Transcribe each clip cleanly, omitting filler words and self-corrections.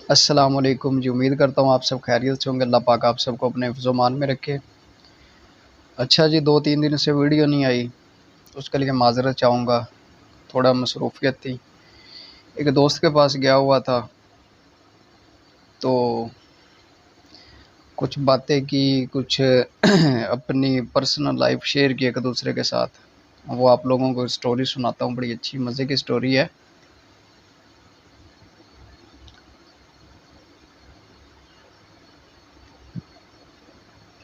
अस्सलाम वालेकुम जी। उम्मीद करता हूँ आप सब खैरियत से होंगे। अल्लाह पाक आप सबको अपने हिफ्ज़-ओ-मान में रखे। अच्छा जी, 2-3 दिन से वीडियो नहीं आई, उसके लिए माज़रत चाहूँगा। थोड़ा मसरूफ़ियत थी। एक दोस्त के पास गया हुआ था, तो कुछ बातें की, कुछ अपनी पर्सनल लाइफ़ शेयर की एक दूसरे के साथ। वो आप लोगों को स्टोरी सुनाता हूँ, बड़ी अच्छी मज़े की स्टोरी है।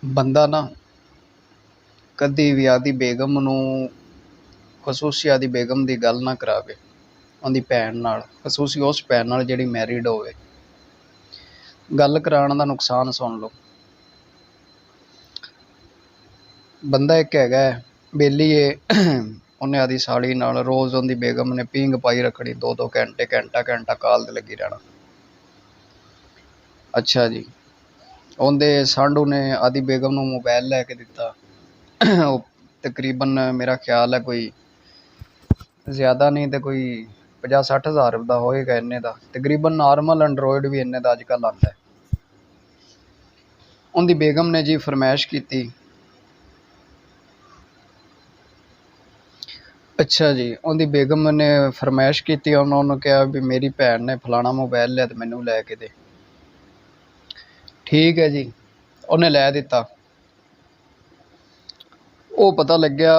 बंदा ना कदी भी आदी बेगम नूं खसूसी आदी बेगम दी गल ना करावे उहदी भैन नाल, खसूसी उस भैन नाल जिहड़ी मैरिड होवे। गल कराउण दा नुकसान सुन लो। बंदा एक हैगा बेली है, उन्हें आदी साड़ी नाल रोज़ उहदी बेगम ने पींग पाई रखनी, 2-2 घंटे घंटा घंटा काल ते लगी रहना। अच्छा जी, उहदे सांढू ने आदी बेगम नूं मोबाइल लैके दिता। तकरीबन मेरा ख्याल है कोई ज़्यादा नहीं तो कोई 50-60 हज़ार दा होएगा इन्ने दा। तकरीबन नॉर्मल एंड्रॉयड भी इन्ने दा अजकल आंदा है। उहदी बेगम ने जी फरमाइश की। अच्छा जी, उहदी बेगम ने फरमाइश की, उन्होंने कहा भी मेरी भैन ने फलाना मोबाइल लिया तो मैनू लैके दे। ठीक है जी, उन्हें लै दिता। वो पता लग्या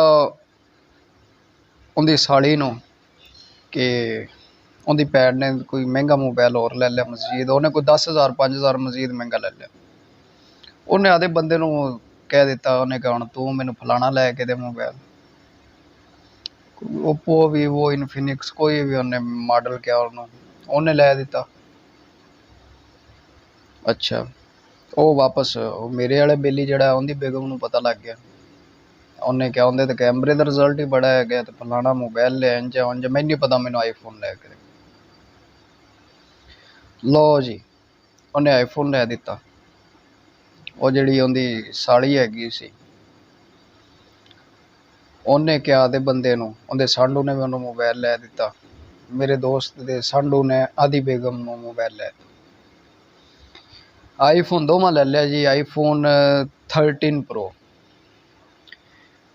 उहदी साली नूं कि उहदी भैन ने कोई महंगा मोबाइल और ले लिया मजीद, उन्हें कोई 10,000 5,000 मजीद महंगा ले लिया। उन्हें आधे बंदे नूं कह दिता, उन्हें कहा हुण तू मैनू फलाना लैके दे मोबाइल। ओप्पो, वीवो, इनफिनिक्स कोई भी उन्हें मॉडल क्या उन्हें लै दिता। अच्छा, वो वापस मेरे वाले बेली जड़ा उहदी बेगम नूं पता लग गया। उन्हें क्या उहदे ते कैमरे दा रिजल्ट ही बड़ा है, तो फलाना मोबाइल लिया, इंज उंज, मैनूं नहीं पता, मैनूं आईफोन लैके दे। लो जी, उन्हें आईफोन लै दिता। वो जिहड़ी उहदी साली हैगी सी, उन्हें क्या आदे बंदे नूं, उहदे सांढू ने भी उहनूं मोबाइल लै दिता। मेरे दोस्त दे सांढू ने आदी बेगम नूं मोबाइल लै दिता। आईफोन दोवां ले लिया जी, आईफोन 13 प्रो।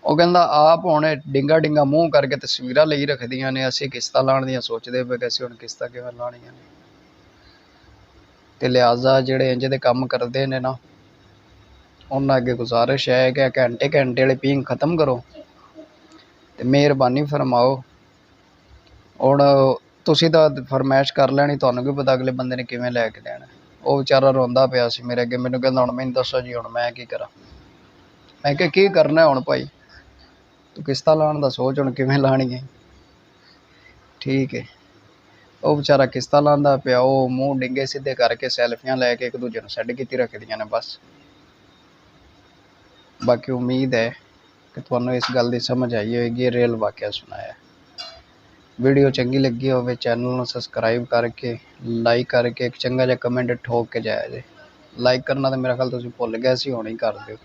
ਉਹ ਕਹਿੰਦਾ ਆਪ ਹੁਣ ਡਿੰਗਾ ਡਿੰਗਾ ਮੂੰਹ ਕਰਕੇ ਤਸਵੀਰਾਂ ਲਈ ਰੱਖਦੀਆਂ ਨੇ, ਅਸੀਂ ਕਿਸ਼ਤਾਂ ਲਾਉਣ ਦੀਆਂ ਸੋਚਦੇ ਪਏ ਕਿ ਅਸੀਂ ਹੁਣ ਕਿਸ਼ਤਾਂ ਕਿਵੇਂ ਲਾਉਣੀਆਂ ਨੇ, ਤੇ ਲਿਹਾਜ਼ਾ ਜਿਹੜੇ ਇੰਜ ਦੇ ਕੰਮ ਕਰਦੇ ਨੇ ਨਾ, ਉਹਨਾਂ ਅੱਗੇ ਗੁਜ਼ਾਰਿਸ਼ ਹੈ ਕਿ ਘੰਟੇ ਘੰਟੇ ਵਾਲੀ ਪੀਂਗ ਖਤਮ ਕਰੋ ਤੇ ਮਿਹਰਬਾਨੀ ਫਰਮਾਓ। ਹੁਣ ਤੁਸੀਂ ਤਾਂ ਫਰਮਾਇਸ਼ ਕਰ ਲੈਣੀ, ਤੁਹਾਨੂੰ ਕੀ ਪਤਾ ਅਗਲੇ ਬੰਦੇ ਨੇ ਕਿਵੇਂ ਲੈ ਕੇ ਦੇਣਾ। ਉਹ ਵਿਚਾਰਾ ਰੋਂਦਾ ਪਿਆ ਸੀ ਮੇਰੇ ਅੱਗੇ, ਮੈਨੂੰ ਕਹਿੰਦਾ ਹੁਣ ਮੈਨੂੰ ਦੱਸੋ ਜੀ, ਹੁਣ ਮੈਂ ਕੀ ਕਰਾਂ। ਮੈਂ ਕਿਹਾ ਕੀ ਕਰਨਾ ਹੁਣ ਭਾਈ, ਤੂੰ ਕਿਸ਼ਤਾਂ ਲਾਉਣ ਦਾ ਸੋਚ ਹੁਣ ਕਿਵੇਂ ਲਾਣੀ ਹੈ। ਠੀਕ ਹੈ, ਉਹ ਵਿਚਾਰਾ ਕਿਸ਼ਤਾਂ ਲਾਉਂਦਾ ਪਿਆ, ਉਹ ਮੂੰਹ ਡਿੰਗੇ ਸਿੱਧੇ ਕਰਕੇ ਸੈਲਫੀਆਂ ਲੈ ਕੇ ਇੱਕ ਦੂਜੇ ਨੂੰ ਸੈਂਡ ਕੀਤੀ ਰੱਖਦੀਆਂ ਨੇ ਬਸ। ਬਾਕੀ ਉਮੀਦ ਹੈ ਕਿ ਤੁਹਾਨੂੰ ਇਸ ਗੱਲ ਦੀ ਸਮਝ ਆਈ ਹੋਏਗੀ। ਇਹ ਰੀਅਲ ਵਾਕਿਆ ਸੁਣਾਇਆ। ਵੀਡੀਓ ਚੰਗੀ ਲੱਗੀ ਹੋਵੇ ਚੈਨਲ ਨੂੰ ਸਬਸਕ੍ਰਾਈਬ ਕਰਕੇ, ਲਾਈਕ ਕਰਕੇ, ਇੱਕ ਚੰਗਾ ਜਿਹਾ ਕਮੈਂਟ ਠੋਕ ਕੇ ਜਾਇਆ ਜੇ। ਲਾਈਕ ਕਰਨਾ ਤਾਂ ਮੇਰਾ ਖਿਆਲ ਤੁਸੀਂ ਭੁੱਲ ਗਏ ਸੀ, ਹੁਣ ਹੀ ਕਰ ਦਿਓ।